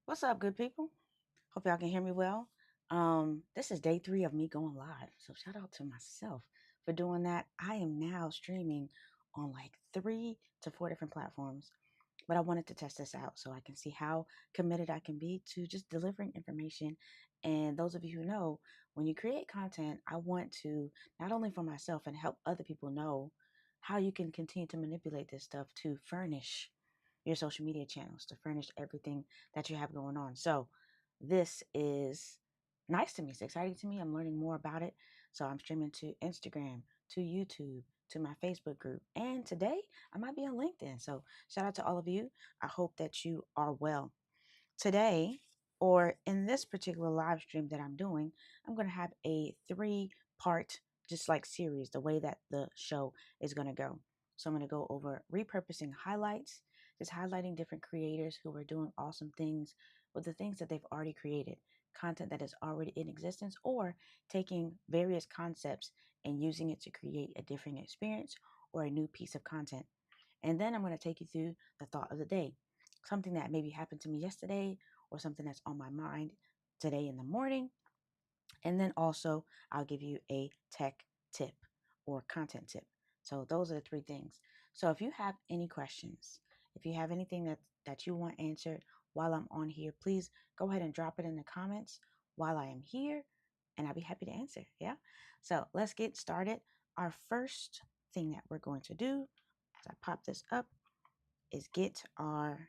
What's up, good people? Hope y'all can hear me well. This is day 3 of me going live. So shout out to myself for doing that. I am now streaming on like 3 to 4 different platforms, but I wanted to test this out so I can see how committed I can be to just delivering information. And those of you who know, when you create content, I want to not only for myself and help other people know how you can continue to manipulate this stuff to furnish your social media channels, to furnish everything that you have going on. So this is nice to me. It's exciting to me. I'm learning more about it. So I'm streaming to Instagram, to YouTube, to my Facebook group. And today I might be on LinkedIn. So shout out to all of you. I hope that you are well. Today, or in this particular live stream that I'm doing, I'm going to have a 3 part, just like series, the way that the show is going to go. So I'm going to go over repurposing highlights, just highlighting different creators who are doing awesome things with the things that they've already created, content that is already in existence, or taking various concepts and using it to create a different experience or a new piece of content. And then I'm going to take you through the thought of the day, something that maybe happened to me yesterday or something that's on my mind today in the morning. And then also, I'll give you a tech tip or content tip. So those are the 3 things. So if you have any questions, if you have anything that you want answered while I'm on here, please go ahead and drop it in the comments while I am here, and I'll be happy to answer. Yeah. So let's get started. Our first thing that we're going to do, as I pop this up, is get our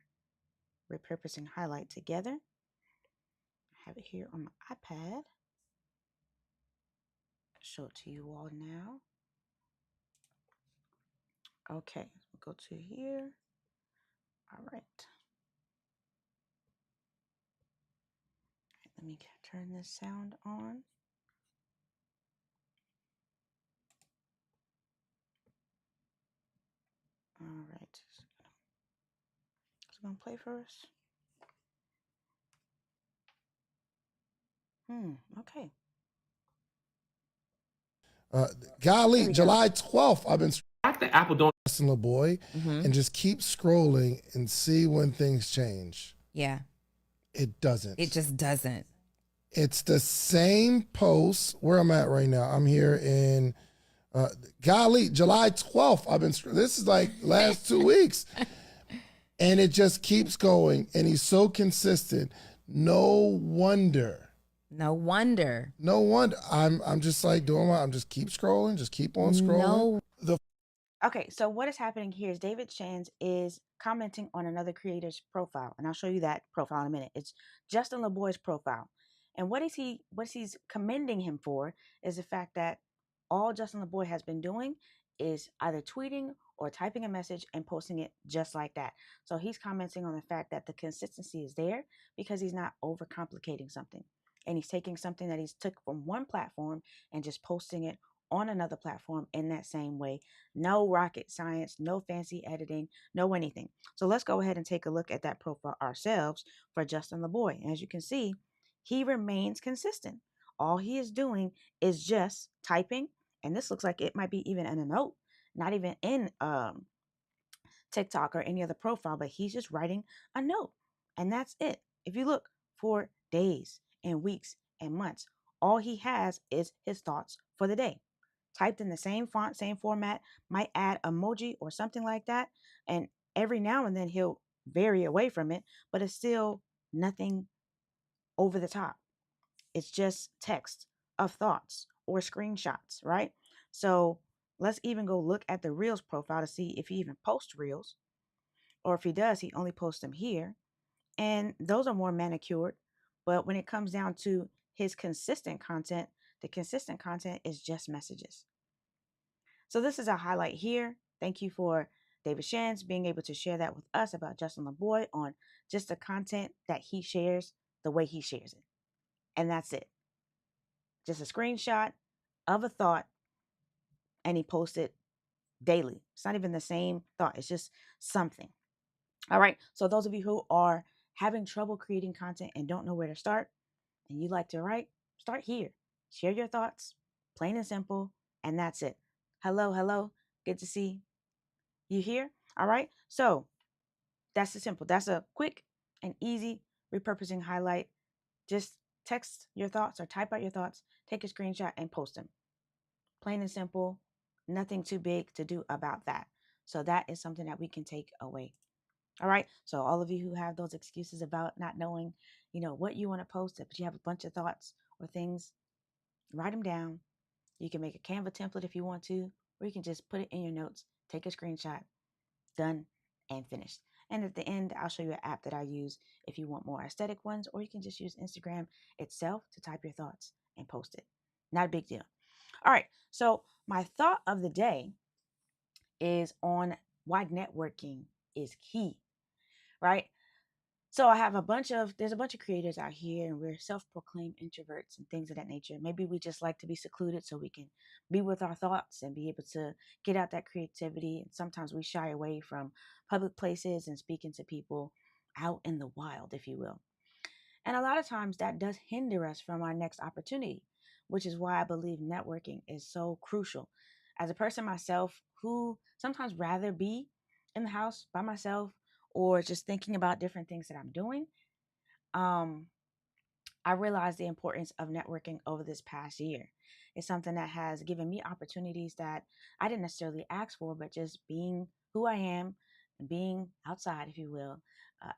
repurposing highlight together. I have it here on my iPad. Show it to you all now. Okay, we'll go to here. All right. Let me turn this sound on. All right. It's going to play for us. Okay. Uh, There Golly, we go. July 12th, I've been Fact that Apple don't. Justin LeBoy and just keep scrolling and see when things change. Yeah, It doesn't. it just doesn't. It's the same post where I'm at right now. I'm here in, golly, July 12th. This is like last 2 weeks. And it just keeps going. And he's so consistent. No wonder. No wonder. No wonder. I'm just like I'm just keep scrolling, just keep on scrolling. No. Okay, so what is happening here is David Shands is commenting on another creator's profile, and I'll show you that profile in a minute. It's Justin LeBoy's profile. And what he's commending him for is the fact that all Justin LeBoy has been doing is either tweeting or typing a message and posting it just like that. So he's commenting on the fact that the consistency is there because he's not overcomplicating something. And he's taking something that he's took from one platform and just posting it on another platform in that same way. No rocket science, no fancy editing, no anything. So let's go ahead and take a look at that profile ourselves for Justin LeBoy. As you can see, he remains consistent. All he is doing is just typing, and this looks like it might be even in a note, not even in TikTok or any other profile, but he's just writing a note, and that's it. If you look for days and weeks and months, all he has is his thoughts for the day, typed in the same font, same format, might add emoji or something like that. And every now and then he'll vary away from it, but it's still nothing over the top. It's just text of thoughts or screenshots, right? So let's even go look at the Reels profile to see if he even posts Reels, or if he does, he only posts them here. And those are more manicured. But when it comes down to his consistent content, the consistent content is just messages. So this is a highlight here. Thank you for David Shands being able to share that with us about Justin LeBoy on just the content that he shares, the way he shares it. And that's it. Just a screenshot of a thought, and he posts it daily. It's not even the same thought, it's just something. All right. So those of you who are having trouble creating content and don't know where to start, and you like to write, start here. Share your thoughts, plain and simple, and that's it. Hello, hello. Good to see you here. All right. So that's the simple. That's a quick and easy repurposing, highlight, just text your thoughts or type out your thoughts, take a screenshot and post them. Plain and simple, nothing too big to do about that. So that is something that we can take away. All right. So all of you who have those excuses about not knowing, what you want to post, but you have a bunch of thoughts or things, write them down. You can make a Canva template if you want to, or you can just put it in your notes, take a screenshot, done and finished. And at the end, I'll show you an app that I use if you want more aesthetic ones, or you can just use Instagram itself to type your thoughts and post it. Not a big deal. All right. So my thought of the day is on why networking is key, right? So there's a bunch of creators out here, and we're self-proclaimed introverts and things of that nature. Maybe we just like to be secluded so we can be with our thoughts and be able to get out that creativity. And sometimes we shy away from public places and speaking to people out in the wild, if you will. And a lot of times that does hinder us from our next opportunity, which is why I believe networking is so crucial. As a person myself who sometimes rather be in the house by myself or just thinking about different things that I'm doing, I realized the importance of networking over this past year. It's something that has given me opportunities that I didn't necessarily ask for, but just being who I am and being outside, if you will,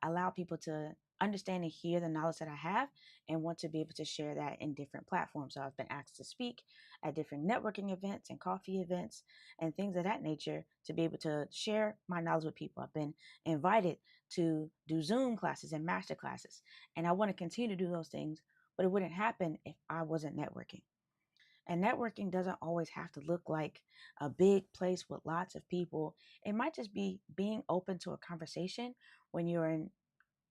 allow people to understand and hear the knowledge that I have and want to be able to share that in different platforms. So I've been asked to speak at different networking events and coffee events and things of that nature to be able to share my knowledge with people. I've been invited to do Zoom classes and master classes. And I want to continue to do those things, but it wouldn't happen if I wasn't networking. And networking doesn't always have to look like a big place with lots of people. It might just be being open to a conversation when you're in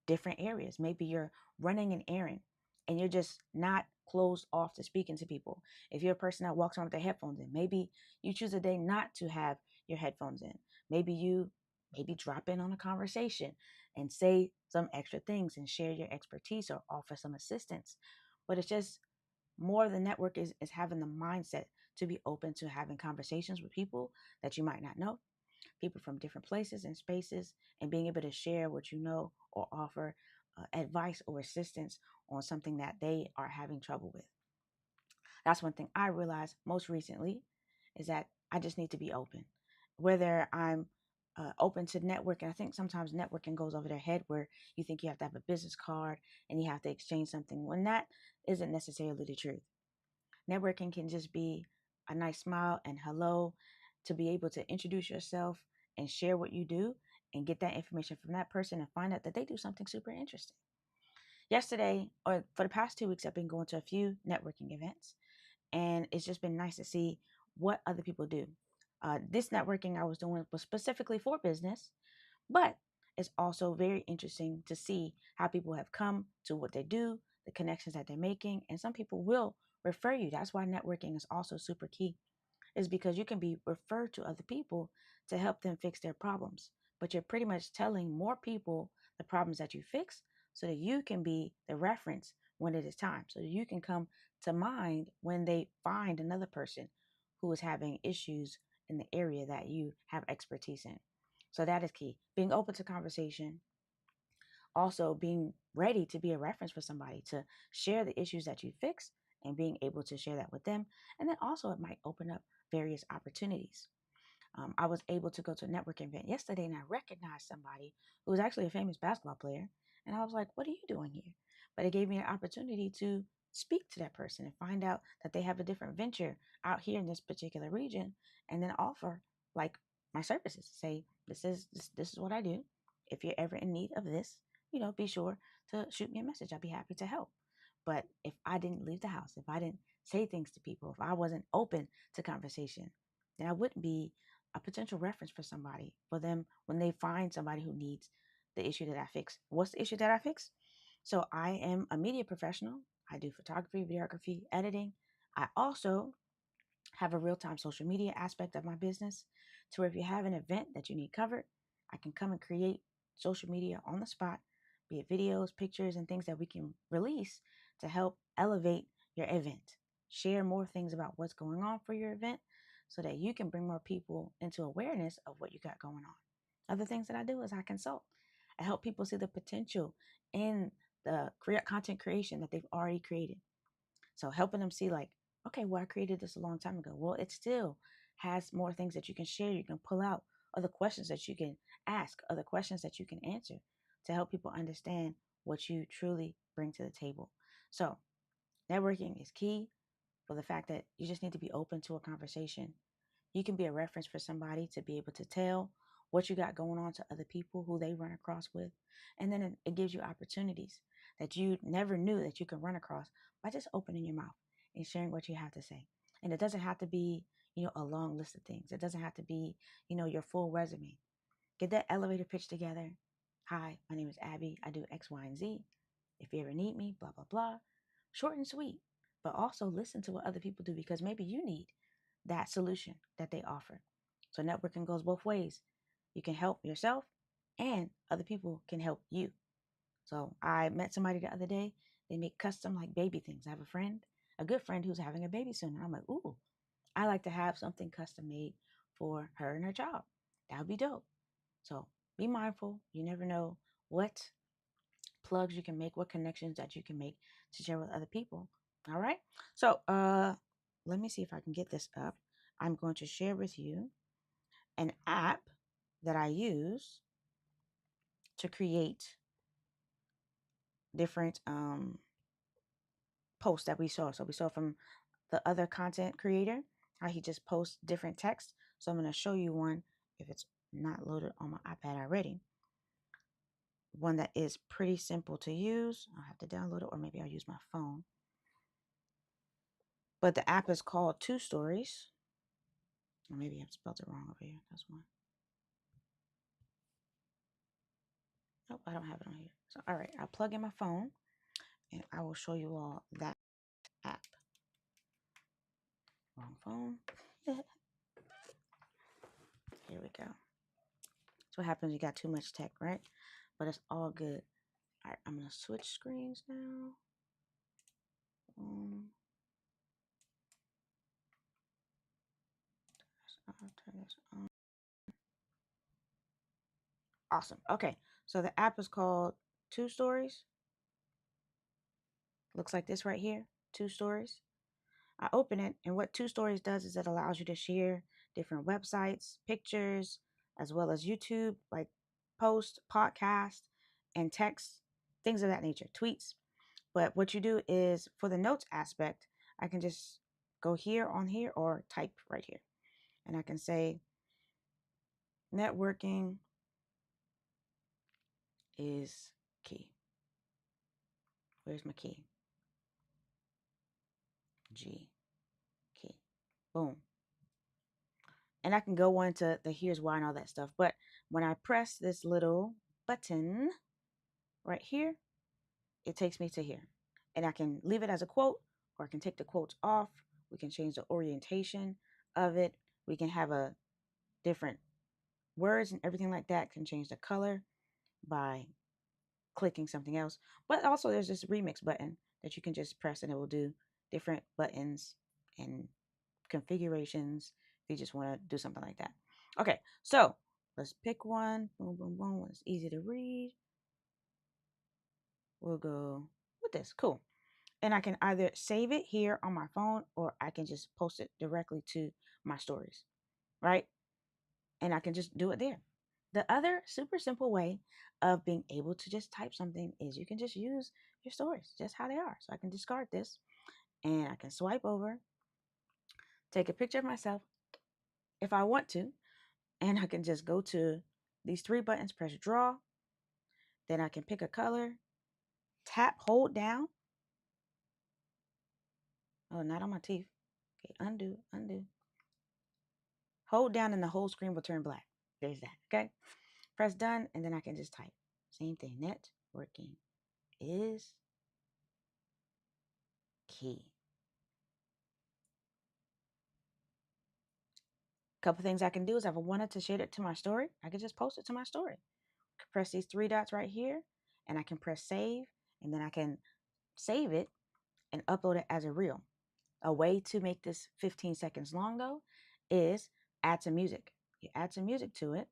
different areas. Maybe you're running an errand and you're just not closed off to speaking to people. If you're a person that walks around with their headphones in, maybe you choose a day not to have your headphones in. Maybe drop in on a conversation and say some extra things and share your expertise or offer some assistance. But it's just more of the network is having the mindset to be open to having conversations with people that you might not know, people from different places and spaces, and being able to share what you know or offer advice or assistance on something that they are having trouble with. That's one thing I realized most recently is that I just need to be open. Whether I'm open to networking, I think sometimes networking goes over their head where you think you have to have a business card and you have to exchange something when that isn't necessarily the truth. Networking can just be a nice smile and hello, to be able to introduce yourself and share what you do and get that information from that person and find out that they do something super interesting. Yesterday, or for the past 2 weeks, I've been going to a few networking events, and it's just been nice to see what other people do. This networking I was doing was specifically for business, but it's also very interesting to see how people have come to what they do, the connections that they're making, and some people will refer you. That's why networking is also super key, is because you can be referred to other people to help them fix their problems. But you're pretty much telling more people the problems that you fix so that you can be the reference when it is time. So that you can come to mind when they find another person who is having issues in the area that you have expertise in. So that is key. Being open to conversation, also being ready to be a reference for somebody to share the issues that you fix and being able to share that with them. And then also it might open up various opportunities. I was able to go to a networking event yesterday and I recognized somebody who was actually a famous basketball player. And I was like, what are you doing here? But it gave me an opportunity to speak to that person and find out that they have a different venture out here in this particular region, and then offer like my services. Say, this is what I do. If you're ever in need of this, be sure to shoot me a message. I'd be happy to help. But if I didn't leave the house, if I didn't say things to people, if I wasn't open to conversation, then I wouldn't be a potential reference for somebody, for them when they find somebody who needs the issue that I fix. What's the issue that I fix? So I am a media professional. I do photography, videography, editing. I also have a real-time social media aspect of my business to where if you have an event that you need covered, I can come and create social media on the spot, be it videos, pictures, and things that we can release to help elevate your event. Share more things about what's going on for your event so that you can bring more people into awareness of what you got going on. Other things that I do is I consult. I help people see the potential in the content creation that they've already created. So helping them see like, okay, well, I created this a long time ago. Well, it still has more things that you can share, you can pull out, other questions that you can ask, other questions that you can answer to help people understand what you truly bring to the table. So networking is key for the fact that you just need to be open to a conversation. You can be a reference for somebody to be able to tell what you got going on to other people who they run across with. And then it gives you opportunities that you never knew that you could run across by just opening your mouth and sharing what you have to say. And it doesn't have to be, a long list of things. It doesn't have to be, your full resume. Get that elevator pitch together. Hi, my name is Abby. I do X, Y, and Z. If you ever need me, blah, blah, blah. Short and sweet, but also listen to what other people do because maybe you need that solution that they offer. So networking goes both ways. You can help yourself and other people can help you. So I met somebody the other day. They make custom like baby things. I have a good friend who's having a baby soon. And I'm like, ooh, I like to have something custom made for her and her child. That would be dope. So be mindful. You never know what plugs you can make, what connections that you can make to share with other people. All right. So let me see if I can get this up. I'm going to share with you an app that I use to create different posts that we saw. So we saw from the other content creator how he just posts different text. So I'm going to show you one if it's not loaded on my iPad already. One that is pretty simple to use. I'll have to download it or maybe I'll use my phone. But the app is called Two Stories. Or maybe I've spelled it wrong over here. That's one. Nope, I don't have it on here. So, all right, I'll plug in my phone and I will show you all that app. Wrong phone. Here we go. That's what happens. You got too much tech, right? But it's all good. All right, I'm going to switch screens now. I'll turn this on. Awesome. Okay, so the app is called Two Stories. Looks like this right here, Two Stories. I open it, and what Two Stories does is it allows you to share different websites, pictures, as well as YouTube, like posts, podcasts, and text, things of that nature, tweets. But what you do is for the notes aspect, I can just go here on here or type right here. And I can say networking is key. Where's my key? G, key. Boom. And I can go into the here's why and all that stuff. But when I press this little button right here, it takes me to here. And I can leave it as a quote or I can take the quotes off. We can change the orientation of it. We can have a different words and everything like that. Can change the color by clicking something else. But also there's this remix button that you can just press and it will do different buttons and configurations if you just want to do something like that. Okay, so let's pick one. Boom, boom, boom. It's easy to read. We'll go with this. Cool. And I can either save it here on my phone or I can just post it directly to my stories, right? And I can just do it there. The other super simple way of being able to just type something is you can just use your stories just how they are. So I can discard this and I can swipe over, take a picture of myself if I want to, and I can just go to these three buttons, press draw. Then I can pick a color, tap, hold down. Oh, not on my teeth. Okay, undo, undo. Hold down and the whole screen will turn black. There's that, okay? Press done, and then I can just type. Same thing, networking is key. Couple things I can do is if I wanted to share it to my story, I can just post it to my story. Press these three dots right here, and I can press save, and then I can save it and upload it as a reel. A way to make this 15 seconds long, though, is add some music. You add some music to it,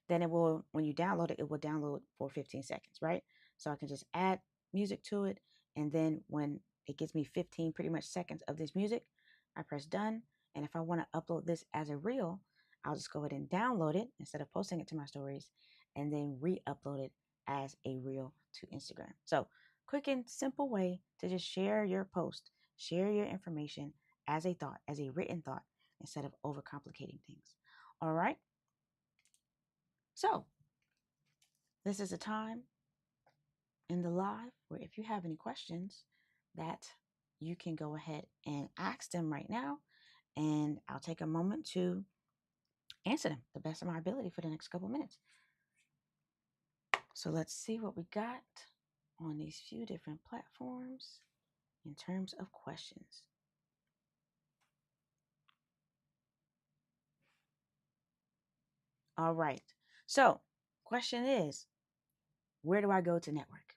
then it will, when you download it, it will download for 15 seconds, right? So I can just add music to it. And then when it gives me 15 pretty much seconds of this music, I press done. And if I want to upload this as a reel, I'll just go ahead and download it instead of posting it to my stories and then re-upload it as a reel to Instagram. So quick and simple way to just share your post, share your information as a thought, as a written thought, instead of overcomplicating things. All right. So this is a time in the live where if you have any questions that you can go ahead and ask them right now. And I'll take a moment to answer them the best of my ability for the next couple minutes. So let's see what we got on these few different platforms in terms of questions. All right. So, question is, where do I go to network?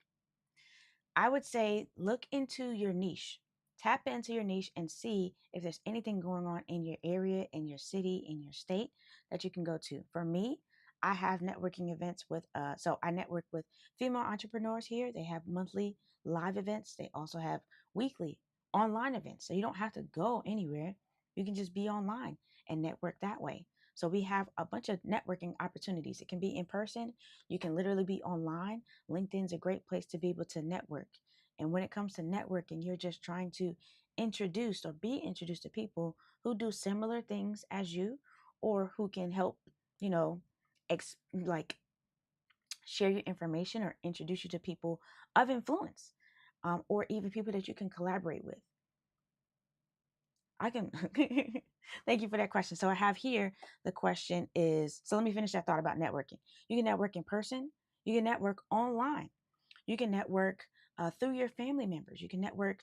I would say look into your niche. Tap into your niche and see if there's anything going on in your area, in your city, in your state that you can go to. For me, I have networking events with, so I network with female entrepreneurs here. They have monthly live events. They also have weekly online events. So you don't have to go anywhere. You can just be online and network that way. So we have a bunch of networking opportunities. It can be in person. You can literally be online. LinkedIn's a great place to be able to network. And when it comes to networking, you're just trying to introduce or be introduced to people who do similar things as you or who can help, you know, like share your information or introduce you to people of influence, or even people that you can collaborate with. I can thank you for that question. So I have here the question is, so let me finish that thought about networking. You can network in person, you can network online, you can network through your family members, you can network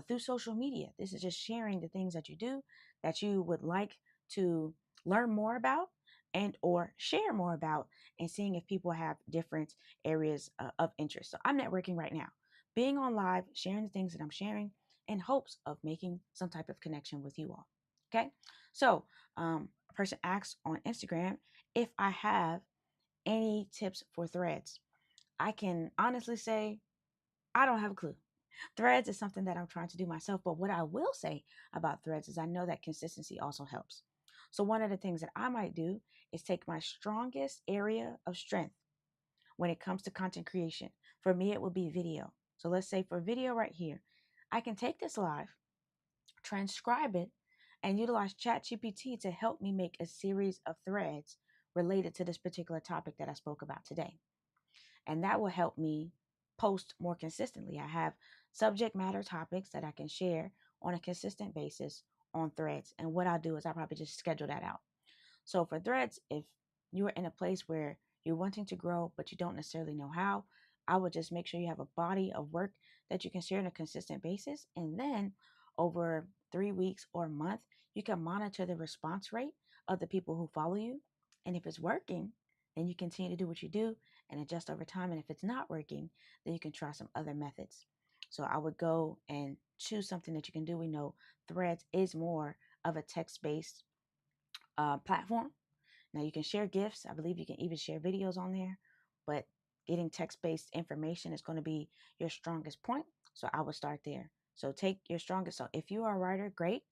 through social media. This is just sharing the things that you do that you would like to learn more about and or share more about, and seeing if people have different areas of interest. So I'm networking right now, being on live, sharing the things that I'm sharing in hopes of making some type of connection with you all. Okay. So a person asks on Instagram if I have any tips for threads. I can honestly say I don't have a clue. Threads is something that I'm trying to do myself, but what I will say about threads is I know that consistency also helps. So one of the things that I might do is take my strongest area of strength when it comes to content creation. For me, it would be video. So let's say for video right here, I can take this live, transcribe it, and utilize ChatGPT to help me make a series of threads related to this particular topic that I spoke about today. And that will help me post more consistently. I have subject matter topics that I can share on a consistent basis on threads. And what I'll do is I'll probably just schedule that out. So for threads, if you're in a place where you're wanting to grow, but you don't necessarily know how, I would just make sure you have a body of work that you can share on a consistent basis. And then over 3 weeks or a month, you can monitor the response rate of the people who follow you. And if it's working, then you continue to do what you do and adjust over time. And if it's not working, then you can try some other methods. So I would go and choose something that you can do. We know Threads is more of a text-based platform. Now you can share GIFs. I believe you can even share videos on there, but getting text-based information is going to be your strongest point. So I would start there. So take your strongest. So if you are a writer, great.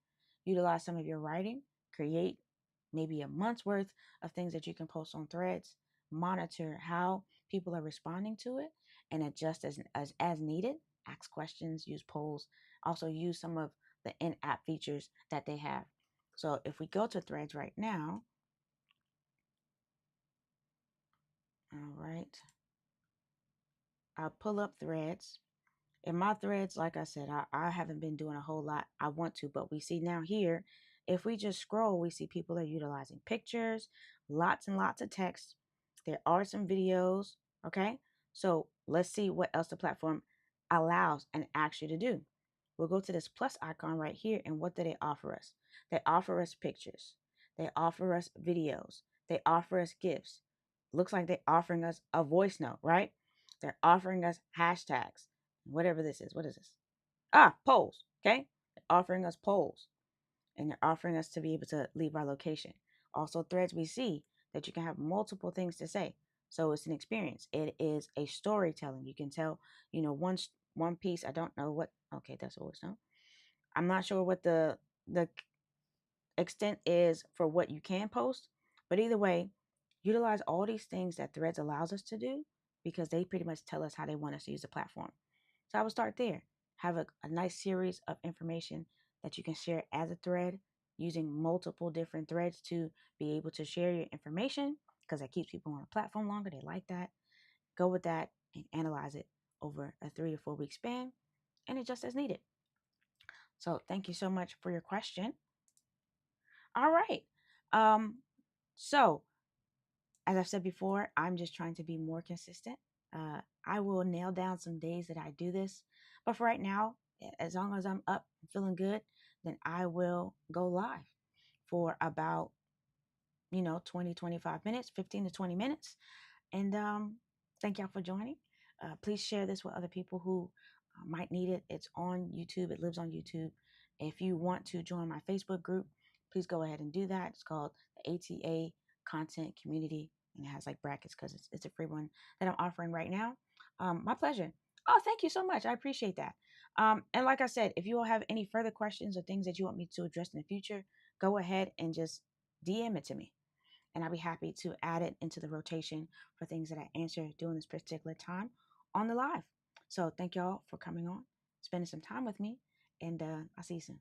Utilize some of your writing. Create maybe a month's worth of things that you can post on Threads. Monitor how people are responding to it and adjust as needed. Ask questions, use polls. Also use some of the in-app features that they have. So if we go to Threads right now, all right, I'll pull up Threads. In my threads, like I said, I haven't been doing a whole lot. I want to, but we see now here, if we just scroll, we see people are utilizing pictures, lots and lots of text. There are some videos, okay? So let's see what else the platform allows and asks you to do. We'll go to this plus icon right here, and what do they offer us? They offer us pictures. They offer us videos. They offer us GIFs. Looks like they're offering us a voice note, right? They're offering us hashtags, whatever this is. What is this? Polls. Okay. They're offering us polls, and they're offering us to be able to leave our location. Also, Threads, we see that you can have multiple things to say. So it's an experience. It is a storytelling. You can tell, one piece. I don't know what. Okay, that's always no. I'm not sure what the extent is for what you can post, but either way, utilize all these things that Threads allows us to do because they pretty much tell us how they want us to use the platform. So I would start there. Have a nice series of information that you can share as a thread using multiple different threads to be able to share your information because that keeps people on the platform longer. They like that. Go with that and analyze it over a 3 to 4 week span and adjust as needed. So thank you so much for your question. All right. Um, so as I've said before, I'm just trying to be more consistent. I will nail down some days that I do this, but for right now, as long as I'm up and feeling good, then I will go live for about 20, 25 minutes, 15 to 20 minutes. And thank y'all for joining. Please share this with other people who might need it. It's on YouTube. It lives on YouTube. If you want to join my Facebook group, please go ahead and do that. It's called the ATA Content Community, and it has like brackets because it's a free one that I'm offering right now. My pleasure. Oh, thank you so much. I appreciate that. And like I said, if you all have any further questions or things that you want me to address in the future, go ahead and just DM it to me, and I'll be happy to add it into the rotation for things that I answer during this particular time on the live. So thank y'all for coming on, spending some time with me, and I'll see you soon.